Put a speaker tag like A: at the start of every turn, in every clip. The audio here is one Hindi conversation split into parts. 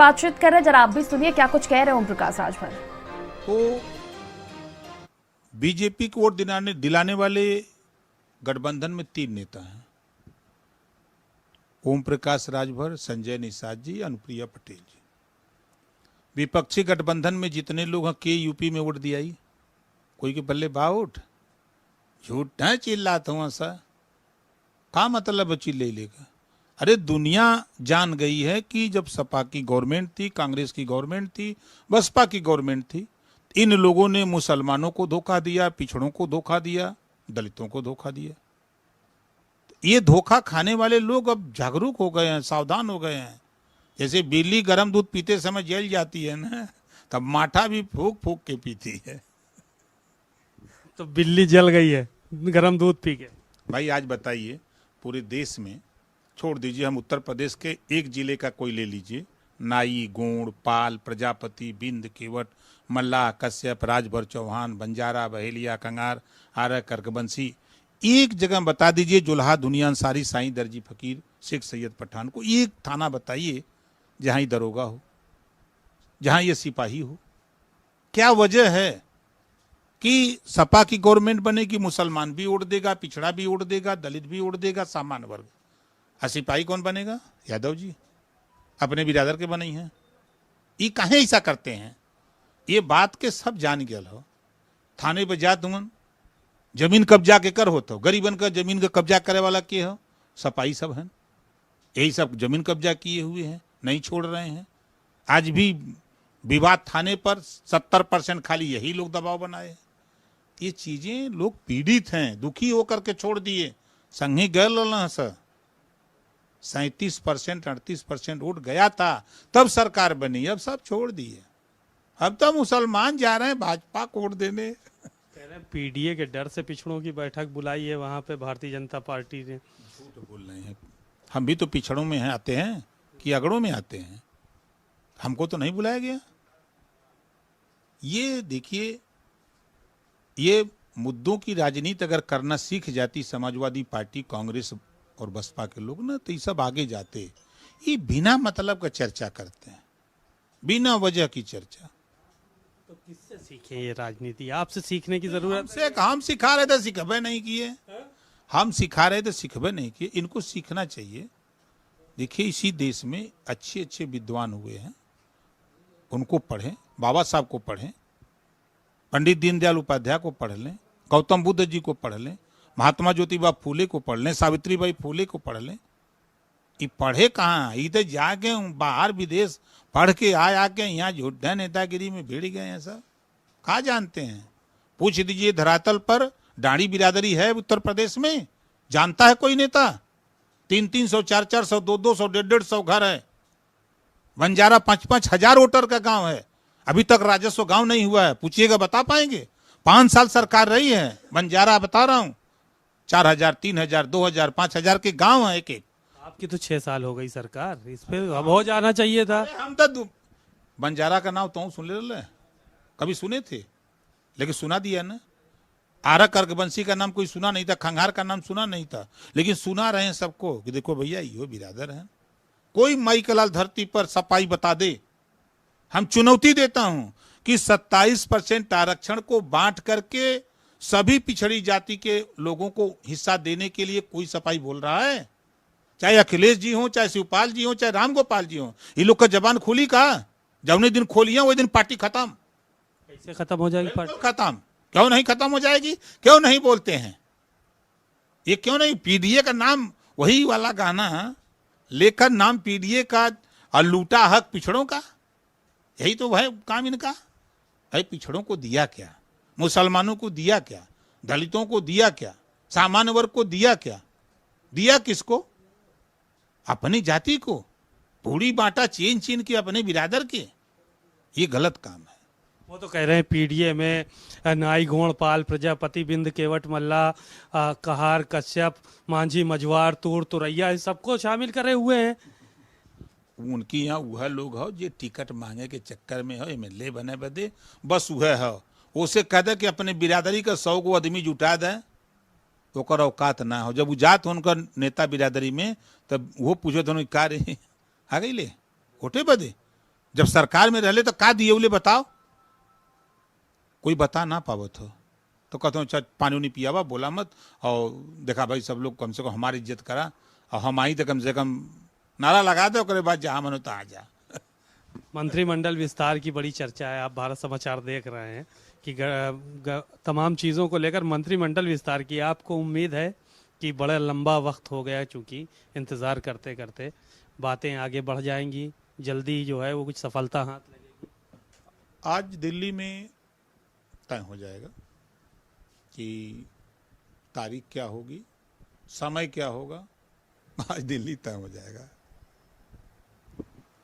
A: बातचीत कर रहे हैं, जरा आप भी सुनिए क्या कुछ कह रहे हैं ओम प्रकाश राजभर।
B: तो बीजेपी को वोट दिलाने वाले गठबंधन में 3 नेता हैं, ओम प्रकाश राजभर, संजय निषाद जी, अनुप्रिया पटेल जी। विपक्षी गठबंधन में जितने लोग हैं के यूपी में वोट दिया ही कोई के बल्ले बा वोट झूठ है चिल्लाता हूँ सा का मतलब चिल्ले लेगा। अरे दुनिया जान गई है कि जब सपा की गवर्नमेंट थी, कांग्रेस की गवर्नमेंट थी, बसपा की गवर्नमेंट थी, इन लोगों ने मुसलमानों को धोखा दिया, पिछड़ों को धोखा दिया, दलितों को धोखा दिया। ये धोखा खाने वाले लोग अब जागरूक हो गए हैं, सावधान हो गए हैं। जैसे बिल्ली गर्म दूध पीते समय जल जाती है ना, तब माठा भी फूक फूक के पीती है।
C: तो बिल्ली जल गई है गरम दूध पी के।
B: भाई आज बताइए, पूरे देश में छोड़ दीजिए, हम उत्तर प्रदेश के एक जिले का कोई ले लीजिए, नाई, गोंड, पाल, प्रजापति, बिंद, केवट, मल्लाह, कश्यप, राजभर, चौहान, बंजारा, बहेलिया, कंगार, आरक, कर्कबंसी, एक जगह बता दीजिए, जुल्हा, दुनिया अंसारी, साईं, दर्जी, फकीर, शेख सैयद, पठान को एक थाना बताइए जहां ये दरोगा हो, जहां ये सिपाही हो। क्या वजह है कि सपा की गवर्नमेंट बनेगी, मुसलमान भी वोट देगा, पिछड़ा भी वोट देगा, दलित भी वोट देगा, सामान्य वर्ग। सिपाही कौन बनेगा? यादव जी, अपने बिरादर के बने हैं। ये काहे ऐसा करते हैं? ये बात के सब जान गया हो। थाने पर जा तुम जमीन कब्जा के कर हो तो गरीबन का जमीन का कब्जा करे वाला के हो, सपाई सब हैं, यही सब जमीन कब्जा किए हुए हैं, नहीं छोड़ रहे हैं। आज भी विवाद थाने पर 70% खाली यही लोग दबाव बनाए। ये चीजें लोग पीड़ित हैं, दुखी होकर के छोड़ दिए। संघी गए सर 37% 38% वोट गया था, तब सरकार बनी, अब सब छोड़ दिए। अब तो मुसलमान जा रहे हैं भाजपा को वोट देने।
C: कह रहे हैं पीडीए के डर से पिछड़ों की बैठक बुलाई है वहां पे भारतीय जनता पार्टी ने।
B: झूठ बोल रहे हैं। हम भी तो पिछड़ों में हैं, आते हैं कि अगड़ों में आते हैं, हमको तो नहीं बुलाया गया। ये देखिए, ये मुद्दों की राजनीति अगर करना सीख जाती समाजवादी पार्टी, कांग्रेस और बसपा के लोग ना, तो ये सब आगे जाते। ये बिना मतलब का चर्चा करते हैं, बिना वजह की चर्चा।
C: तो किससे सीखें ये राजनीति? आपसे सीखने की जरूरत है।
B: हम सिखा रहे थे, सिखबे नहीं किए। हम सिखा रहे थे, सिखबे नहीं किए। इनको सीखना चाहिए। देखिए, इसी देश में अच्छे अच्छे विद्वान हुए हैं, उनको पढ़ें, बाबा साहब को पढ़ें, पंडित दीनदयाल उपाध्याय को पढ़ लें, गौतम बुद्ध जी को पढ़ लें, महात्मा ज्योतिबा फूले को पढ़ लें, सावित्रीबाई फूले को पढ़ लें। ये पढ़े कहाँ? इधर जाके बाहर विदेश पढ़ के आके यहाँ झूठा नेतागिरी में भिड़ गए हैं सब। कहाँ जानते हैं? पूछ दीजिए, धरातल पर डाणी बिरादरी है उत्तर प्रदेश में? जानता है कोई नेता? 300-300, 400-400, 200-200, 150-150 घर है। बंजारा 5-5 हजार वोटर का गांव है, अभी तक राजस्व गांव नहीं हुआ है। पूछिएगा, बता पाएंगे? 5 साल सरकार रही है, बंजारा बता रहा हूं, 4000, 3000, 2000, 5000 के गांव है एक एक।
C: आपकी तो 6 साल हो गई सरकार, इस पे अब हो जाना चाहिए था।
B: हम तो बंजारा का नाम तो सुन ले, कभी सुने थे? लेकिन सुना दिया ना। आरा कर्कबंसी का नाम कोई सुना नहीं था, खंगार का नाम सुना नहीं था, लेकिन सुना रहे हैं सबको कि देखो भैया यो बिरादर है। कोई माई कलाल धरती पर सपाई बता दे। हम चुनौती देता हूं कि 27% आरक्षण को बांट करके सभी पिछड़ी जाति के लोगों को हिस्सा देने के लिए कोई सफाई बोल रहा है? चाहे अखिलेश जी हो, चाहे शिवपाल जी हो, चाहे रामगोपाल जी हो, ये लोग का जबान खुली कहा? जब दिन खोलिया वही दिन पार्टी खत्म।
C: कैसे खत्म हो जाएगी पार्टी?
B: खत्म क्यों नहीं खत्म हो जाएगी? क्यों नहीं बोलते हैं? ये क्यों नहीं? पीडीए का नाम, वही वाला गाना लेकर नाम पीडीए का, और लूटा हक पिछड़ों का। यही तो है काम इनका। भाई पिछड़ों को दिया क्या? मुसलमानों को दिया क्या? दलितों को दिया क्या? सामान्य वर्ग को दिया क्या? दिया किसको? अपनी जाति को। पूरी बांटा चीन चीन के अपने बिरादर के। ये गलत काम है।
C: वो तो कह रहे हैं पीडीए में नाई, गोंड, पाल, प्रजापति, बिंद, केवट, मल्लाह, कहार, कश्यप, मांझी, मझवार, तूर, तुरैया, सबको शामिल करे हुए हैं।
B: उनकी यहाँ वह लोग हो जो टिकट मांगे के चक्कर में हो एमएलए बने बदे, बस वह हो। उसे कह दे कि अपने बिरादरी का 100 को आदमी जुटा दे, तो कर औकात ना हो। जब वो जात हो उनका नेता बिरादरी में, तब वो पूछे तो का रे आ गई ले वोटे बदे, जब सरकार में रहले तो का दिए बोले बताओ, कोई बता ना पावत हो तो कहते हो अच्छा पानी नहीं पियावा, बोला मत, और देखा भाई सब लोग कम से कम हमारी इज्जत करा, और हम आई तो कम से कम नारा लगा दो, करे बाद जहाँ मनो तो आ जा।
C: मंत्रिमंडल विस्तार की बड़ी चर्चा है, आप भारत समाचार देख रहे हैं कि तमाम चीज़ों को लेकर मंत्रिमंडल विस्तार की आपको उम्मीद है कि बड़ा लंबा वक्त हो गया, चूंकि इंतज़ार करते करते बातें आगे बढ़ जाएंगी, जल्दी जो है वो कुछ सफलता हाथ लगेगी?
B: आज दिल्ली में तय हो जाएगा कि तारीख क्या होगी, समय क्या होगा, आज दिल्ली तय हो जाएगा।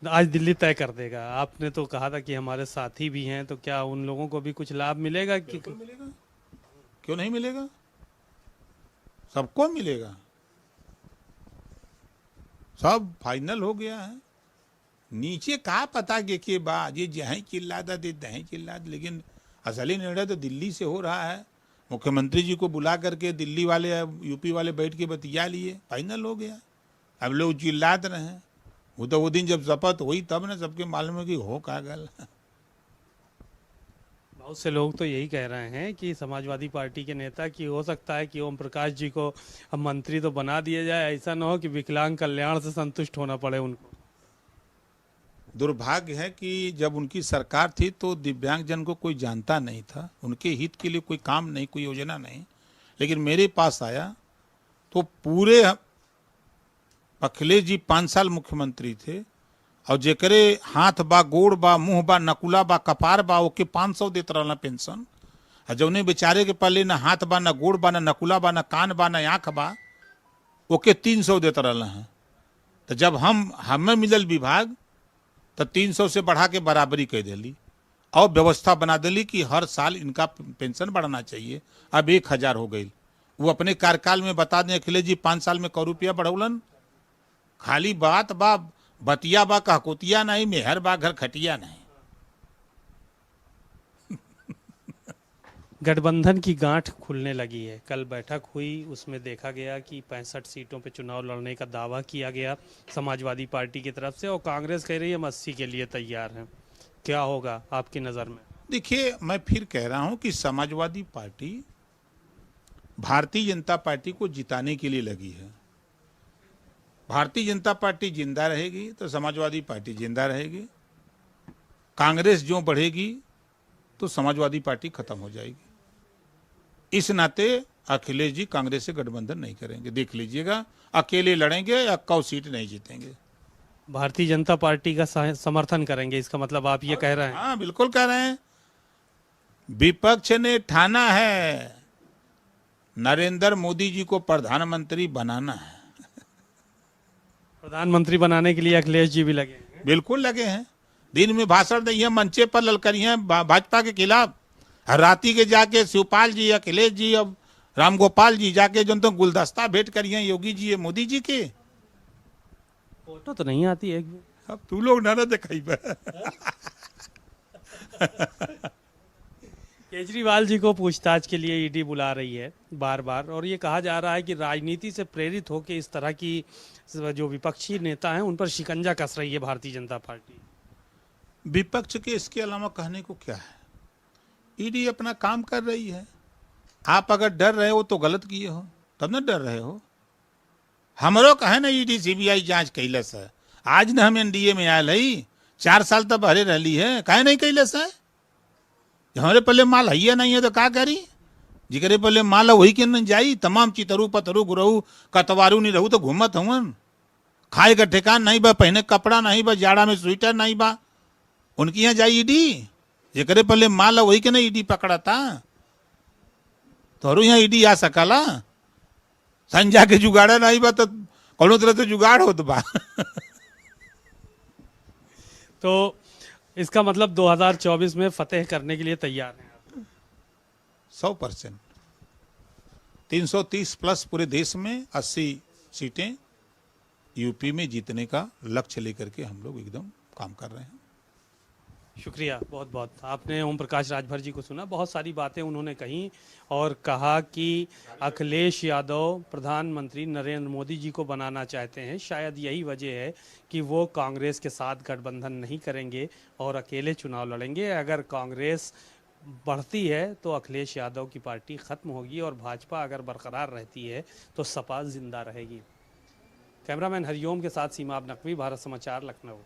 C: आज दिल्ली तय कर देगा। आपने तो कहा था कि हमारे साथी भी हैं, तो क्या उन लोगों को भी कुछ लाभ मिलेगा कि?
B: बिल्कुल मिलेगा, क्यों नहीं मिलेगा, सबको मिलेगा, सब फाइनल हो गया है। नीचे कहा पता के बाद ये जहाँ चिल्ला था तहीं चिल्ला, लेकिन असली निर्णय तो दिल्ली से हो रहा है। मुख्यमंत्री जी को बुला करके दिल्ली वाले यूपी वाले बैठ के बतिया लिए, फाइनल हो गया। अब लोग चिल्लाते रहे, वो तो वो दिन जब शपथ हुई तब ना सबके मालूम है कि हो का गल।
C: बहुत से लोग तो यही कह रहे हैं कि समाजवादी पार्टी के नेता कि हो सकता है कि ओम प्रकाश जी को अब मंत्री तो बना दिया जाए, ऐसा ना हो कि विकलांग कल्याण से संतुष्ट होना पड़े उनको।
B: दुर्भाग्य है कि जब उनकी सरकार थी तो दिव्यांगजन को कोई जानता नहीं था, उनके हित के लिए कोई काम नहीं, कोई योजना नहीं। लेकिन मेरे पास आया तो पूरे अखिलेश जी 5 साल मुख्यमंत्री थे, और जेकरे हाथ बा, गोड़ बा, मुंह बा, नकुला बा, कपार बा, ओके 500 देते रहना पेंशन। और जौने बेचारे के पहले न हाथ बा, न गोड़ बा, न नकुला बा, न कान बा, न आँख बा, ओके 300 देते रहना है। तो जब हमें मिलल विभाग तो 300 से बढ़ा के बराबरी कह दिली, और व्यवस्था बना दिली कि हर साल इनका पेंशन बढ़ना चाहिए। अब 1000 हो गई। वो अपने कार्यकाल में बता दें अखिलेश जी 5 साल में 100 रुपया बढ़ौलन। खाली बात बा, बतिया बा, कहकोतिया नहीं, मेहर बा, घर खटिया नहीं।
C: गठबंधन की गांठ खुलने लगी है। कल बैठक हुई, उसमें देखा गया कि 65 सीटों पे चुनाव लड़ने का दावा किया गया समाजवादी पार्टी की तरफ से, और कांग्रेस कह रही है हम 80 के लिए तैयार हैं। क्या होगा आपकी नज़र में?
B: देखिए, मैं फिर कह रहा हूं कि समाजवादी पार्टी भारतीय जनता पार्टी को जिताने के लिए लगी है। भारतीय जनता पार्टी जिंदा रहेगी तो समाजवादी पार्टी जिंदा रहेगी। कांग्रेस जो बढ़ेगी तो समाजवादी पार्टी खत्म हो जाएगी। इस नाते अखिलेश जी कांग्रेस से गठबंधन नहीं करेंगे, देख लीजिएगा, अकेले लड़ेंगे या 1 सीट नहीं जीतेंगे।
C: भारतीय जनता पार्टी का समर्थन करेंगे, इसका मतलब आप ये कह रहे हैं?
B: हाँ, बिल्कुल कह रहे हैं। विपक्ष ने ठाना है नरेंद्र मोदी जी को प्रधानमंत्री बनाना है।
C: प्रधानमंत्री बनाने के लिए अखिलेश जी भी लगे हैं?
B: बिल्कुल लगे हैं। दिन में भाषण दिए, मंचे पर ललकरी हैं भाजपा के खिलाफ। राती के जाके शिवपाल जी, अखिलेश जी, अब रामगोपाल जी जाके जो तो गुलदस्ता भेंट करिए योगी जी, मोदी जी के।
C: फोटो तो नहीं आती है।
B: अब तू लोग ना दिखाई।
C: केजरीवाल जी को पूछताछ के लिए ईडी बुला रही है बार बार, और ये कहा जा रहा है कि राजनीति से प्रेरित होकर इस तरह की जो विपक्षी नेता हैं उन पर शिकंजा कस रही है भारतीय जनता पार्टी।
B: विपक्ष के इसके अलावा कहने को क्या है? ईडी अपना काम कर रही है। आप अगर डर रहे हो तो गलत किए हो, तब ना डर रहे हो। हमरो कहे ना ईडी सीबीआई जांच कैलस है। आज न हम एनडीए में आयल है, 4 साल तक भरे रही है, कहे नहीं कैलस है। हमारे पहले माल है नहीं है तो का करी? जिकरे पहले माल वही के न जाई। तमाम चितरू पतरू गुरऊ कतवारू नहीं रहू तो घूमत हवन। खाए का ठिकान नहीं बा, पहने कपड़ा नहीं बा, जाड़ा में स्वेटर नहीं बा, उनकी यहाँ जाई ईडी। जिकरे पहले माल वही के ना ईडी पकड़ा था। तो यहाँ ईडी आ सकला। संजा के जुगाड़ा नहीं बा तो कोनो तरह से जुगाड़ होत बा।
C: तो इसका मतलब 2024 में फतेह करने के लिए तैयार हैं आप?
B: 100%। 330 प्लस पूरे देश में, 80 सीटें यूपी में जीतने का लक्ष्य लेकर के हम लोग एकदम काम कर रहे हैं।
C: शुक्रिया बहुत बहुत। आपने ओम प्रकाश राजभर जी को सुना, बहुत सारी बातें उन्होंने कही और कहा कि अखिलेश यादव प्रधानमंत्री नरेंद्र मोदी जी को बनाना चाहते हैं। शायद यही वजह है कि वो कांग्रेस के साथ गठबंधन नहीं करेंगे और अकेले चुनाव लड़ेंगे। अगर कांग्रेस बढ़ती है तो अखिलेश यादव की पार्टी खत्म होगी और भाजपा अगर बरकरार रहती है तो सपा जिंदा रहेगी। कैमरामैन हरिओम के साथ सीमा नकवी, भारत समाचार, लखनऊ।